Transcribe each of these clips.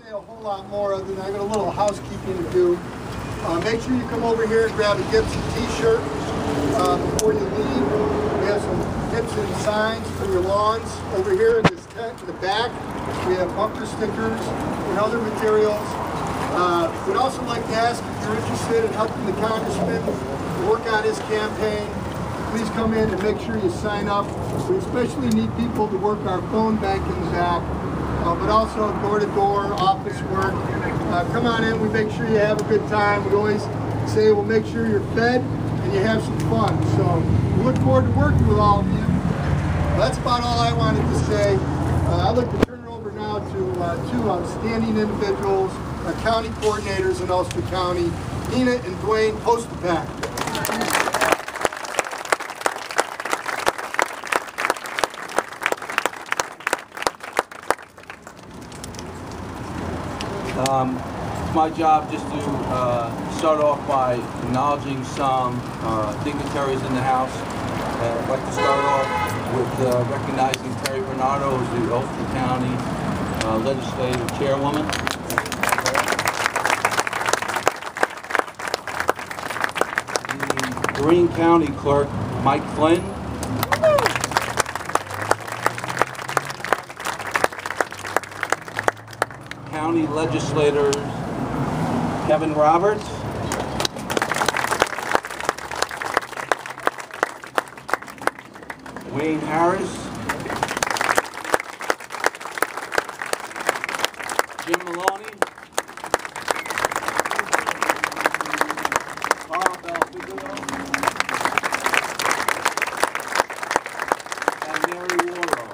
say a whole lot more other than I got a little housekeeping to do. Make sure you come over here and grab a Gibson t-shirt before you leave. We have some Gibson signs for your lawns over here in this tent in the back. We have bumper stickers and other materials. We'd also like to ask if you're interested in helping the congressman work on his campaign. Please come in and make sure you sign up. We especially need people to work our phone bank in the back, but also door-to-door office work. Come on in, we make sure you have a good time. We always say we'll make sure you're fed and you have some fun. So we look forward to working with all of you. That's about all I wanted to say. I'd like to turn it over now to two outstanding individuals, county coordinators in Ulster County, Nina and Dwayne Postapak. It's my job just to start off by acknowledging some dignitaries in the House. I'd like to start off with recognizing Terry Bernardo as the Ulster County Legislative Chairwoman. The Greene County Clerk, Mike Flynn. County Legislators, Kevin Roberts. Wayne Harris. Jim Maloney. Carl Belfiglio. And Mary Warrow.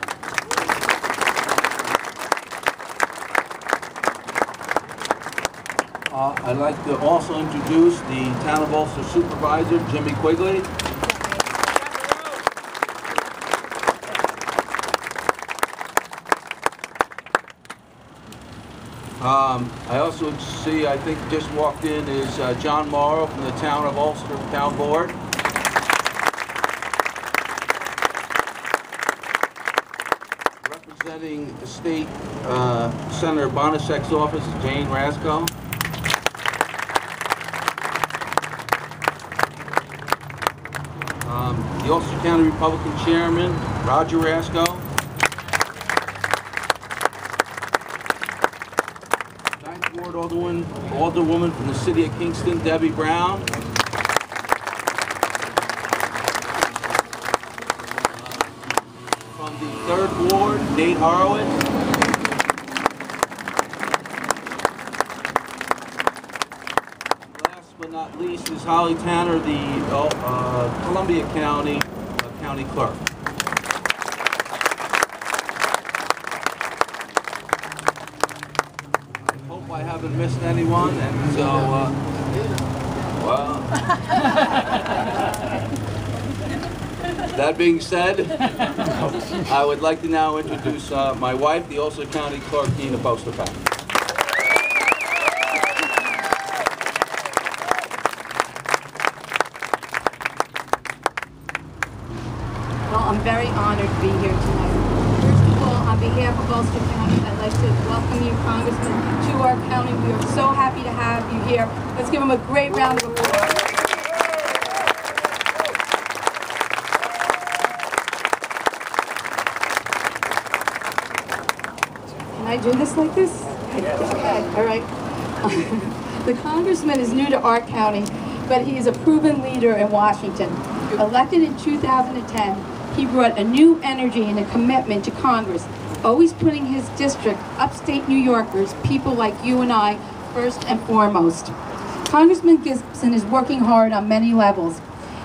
I'd like to also introduce the Town of Ulster Supervisor, Jimmy Quigley. I also see, I think just walked in, is John Morrow from the Town of Ulster Town Board. Representing the State Senator Bonasek's office is Jane Rasko. The Ulster County Republican Chairman, Roger Rasko. Ninth Ward Alderwoman from the City of Kingston, Debbie Brown. From the 3rd Ward, Nate Horowitz. Last but not least is Holly Tanner, the Columbia County County Clerk. I hope I haven't missed anyone, and so, well, that being said, I would like to now introduce my wife, the Ulster County Clerk, Nina Postapak. I'm very honored to be here tonight. First of all, on behalf of Ulster County, I'd like to welcome you, Congressman, to our county. We are so happy to have you here. Let's give him a great round of applause. Can I do this like this? Okay, all right. The Congressman is new to our county, but he is a proven leader in Washington. Elected in 2010, he brought a new energy and a commitment to Congress, always putting his district, upstate New Yorkers, people like you and I, first and foremost. Congressman Gibson is working hard on many levels.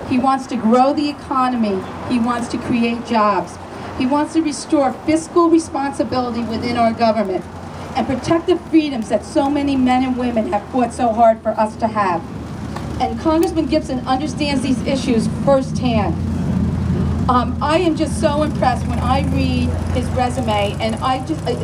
He wants to grow the economy. He wants to create jobs. He wants to restore fiscal responsibility within our government and protect the freedoms that so many men and women have fought so hard for us to have. And Congressman Gibson understands these issues firsthand. I am just so impressed when I read his resume, and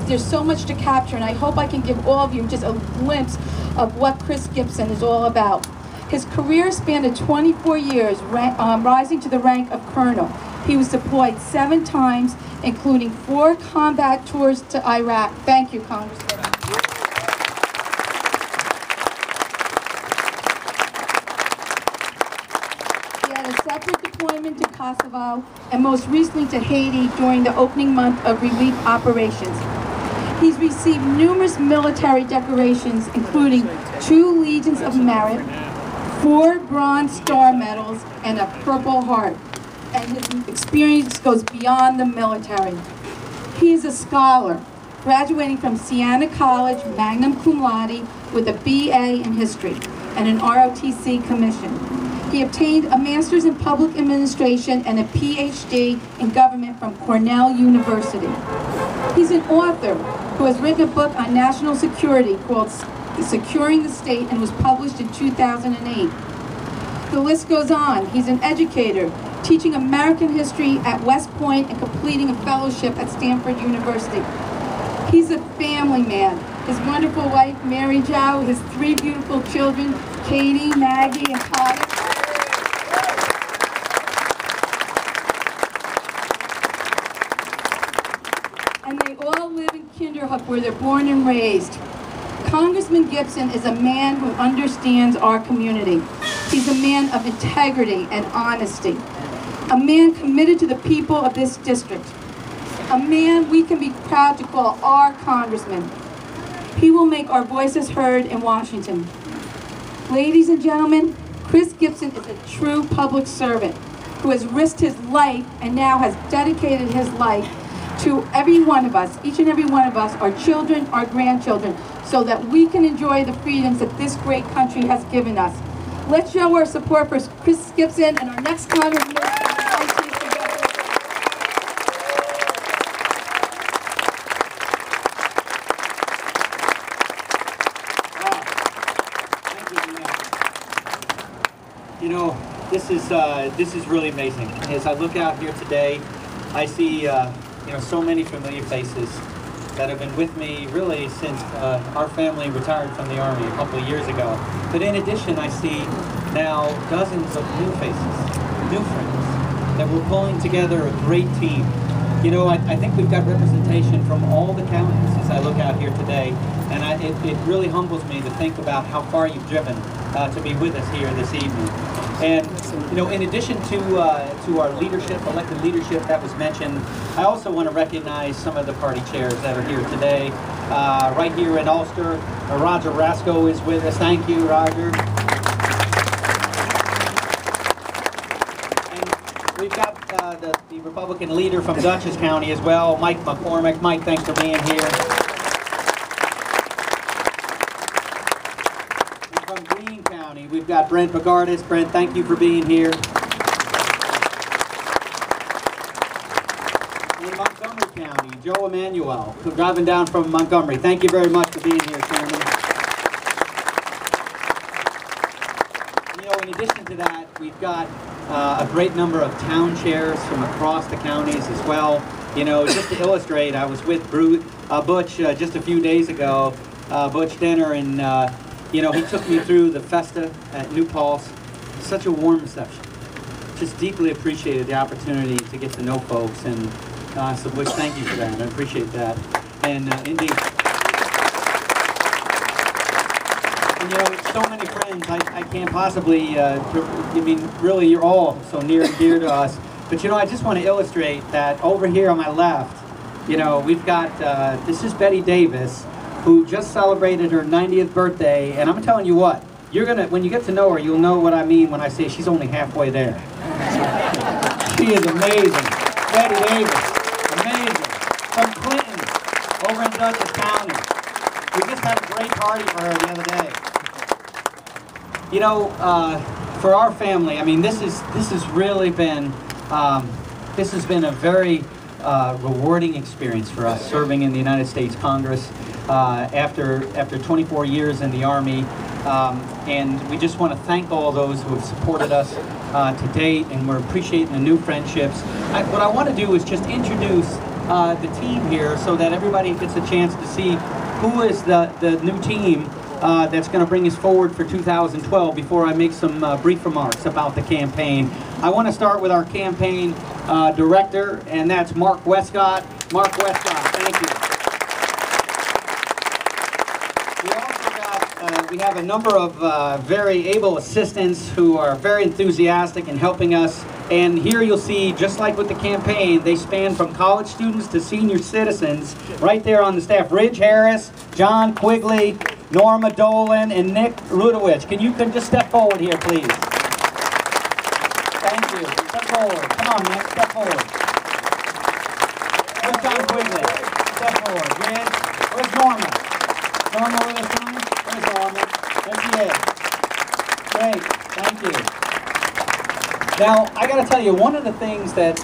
there's so much to capture, and I hope I can give all of you just a glimpse of what Chris Gibson is all about. His career spanned 24 years, rising to the rank of colonel. He was deployed 7 times, including 4 combat tours to Iraq. Thank you, Congressman. separate deployment to Kosovo, and most recently to Haiti during the opening month of relief operations. He's received numerous military decorations, including 2 Legions of Merit, 4 Bronze Star Medals, and a Purple Heart. And his experience goes beyond the military. He is a scholar, graduating from Siena College, magna cum laude, with a BA in History and an ROTC commission. He obtained a Master's in Public Administration and a PhD in Government from Cornell University. He's an author who has written a book on national security called Securing the State and was published in 2008. The list goes on. He's an educator, teaching American history at West Point and completing a fellowship at Stanford University. He's a family man. His wonderful wife, Mary Jo, his 3 beautiful children, Katie, Maggie, and Connor. And they all live in Kinderhook, where they're born and raised. Congressman Gibson is a man who understands our community. He's a man of integrity and honesty. A man committed to the people of this district. A man we can be proud to call our congressman. He will make our voices heard in Washington. Ladies and gentlemen, Chris Gibson is a true public servant who has risked his life and now has dedicated his life to every one of us, each and every one of us, our children, our grandchildren, so that we can enjoy the freedoms that this great country has given us. Let's show our support for Chris Gibson and our next congressman. You know, this is really amazing. As I look out here today, I see you know, so many familiar faces that have been with me really since our family retired from the Army a couple of years ago. But in addition, I see now dozens of new faces, new friends, that we're pulling together a great team. You know, I think we've got representation from all the counties as I look out here today, and it really humbles me to think about how far you've driven to be with us here this evening. And, you know, in addition to our leadership, elected leadership that was mentioned, I also want to recognize some of the party chairs that are here today. Right here in Ulster, Roger Rasco is with us. Thank you, Roger. And we've got the Republican leader from Dutchess County as well, Mike McCormick. Mike, thanks for being here. We've got Brent Bogardus. Brent, thank you for being here. In Montgomery County, Joe Emanuel, driving down from Montgomery. Thank you very much for being here, Chairman. You know, in addition to that, we've got a great number of town chairs from across the counties as well. You know, just to illustrate, I was with Butch just a few days ago, Butch Dinner, and you know, he took me through the Festa at New Paltz. Such a warm reception. Just deeply appreciated the opportunity to get to know folks, and so Butch, thank you for that. I appreciate that. And indeed, and, you know, so many friends. I can't possibly. I mean, really, you're all so near and dear to us. But you know, I just want to illustrate that over here on my left. You know, we've got this is Betty Davis, who just celebrated her 90th birthday, and I'm telling you what, you're gonna, when you get to know her, you'll know what I mean when I say she's only halfway there. She is amazing. Betty Davis, amazing. From Clinton, over in Dutchess County. We just had a great party for her the other day. You know, for our family, I mean, this has really been, this has been a very rewarding experience for us serving in the United States Congress. After 24 years in the Army, and we just want to thank all those who have supported us to date, and we're appreciating the new friendships. What I want to do is just introduce the team here so that everybody gets a chance to see who is the new team that's going to bring us forward for 2012 before I make some brief remarks about the campaign. I want to start with our campaign director, and that's Mark Westcott. Mark Westcott, thank you. We also got We have a number of very able assistants who are very enthusiastic in helping us. And here you'll see, just like with the campaign, they span from college students to senior citizens right there on the staff. Ridge Harris, John Quigley, Norma Dolan, and Nick Rudowich. Can you just step forward here, please? Thank you. Step forward. Come on, Nick. Step forward. Where's John Quigley? Step forward. Ridge. Where's Norma? Norma with us tonight? Where's Norma? There she is. Great. Thank you. Now, I got to tell you, one of the things that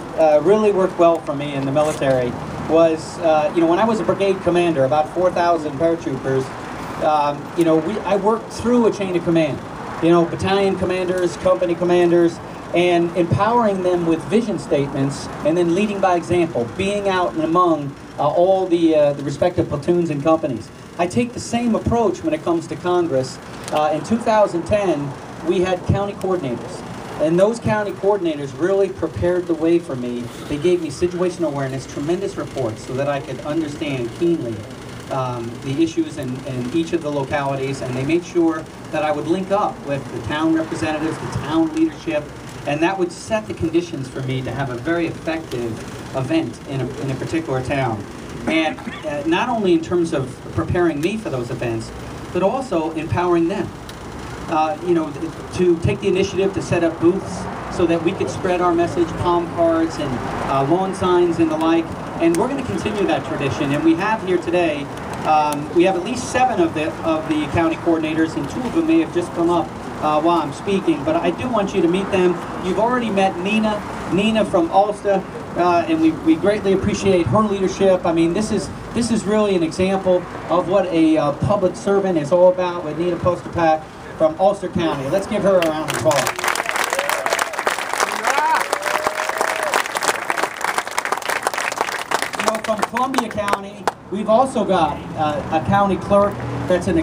really worked well for me in the military was, when I was a brigade commander, about 4,000 paratroopers, I worked through a chain of command. Battalion commanders, company commanders, and empowering them with vision statements, and then leading by example, being out and among all the respective platoons and companies. I take the same approach when it comes to Congress. In 2010, we had county coordinators. And those county coordinators really prepared the way for me. They gave me situational awareness, tremendous reports, so that I could understand keenly the issues in each of the localities, and they made sure that I would link up with the town representatives, the town leadership, and that would set the conditions for me to have a very effective event in a particular town. And not only in terms of preparing me for those events, but also empowering them. To take the initiative to set up booths so that we could spread our message, palm cards and lawn signs and the like. And we're going to continue that tradition. And we have here today, we have at least 7 of the county coordinators, and 2 of them may have just come up while I'm speaking. But I do want you to meet them. You've already met Nina from Ulster, and we greatly appreciate her leadership. I mean, this is really an example of what a public servant is all about with Nina Posterpak from Ulster County. Let's give her a round of applause. From Columbia County, we've also got a county clerk that's an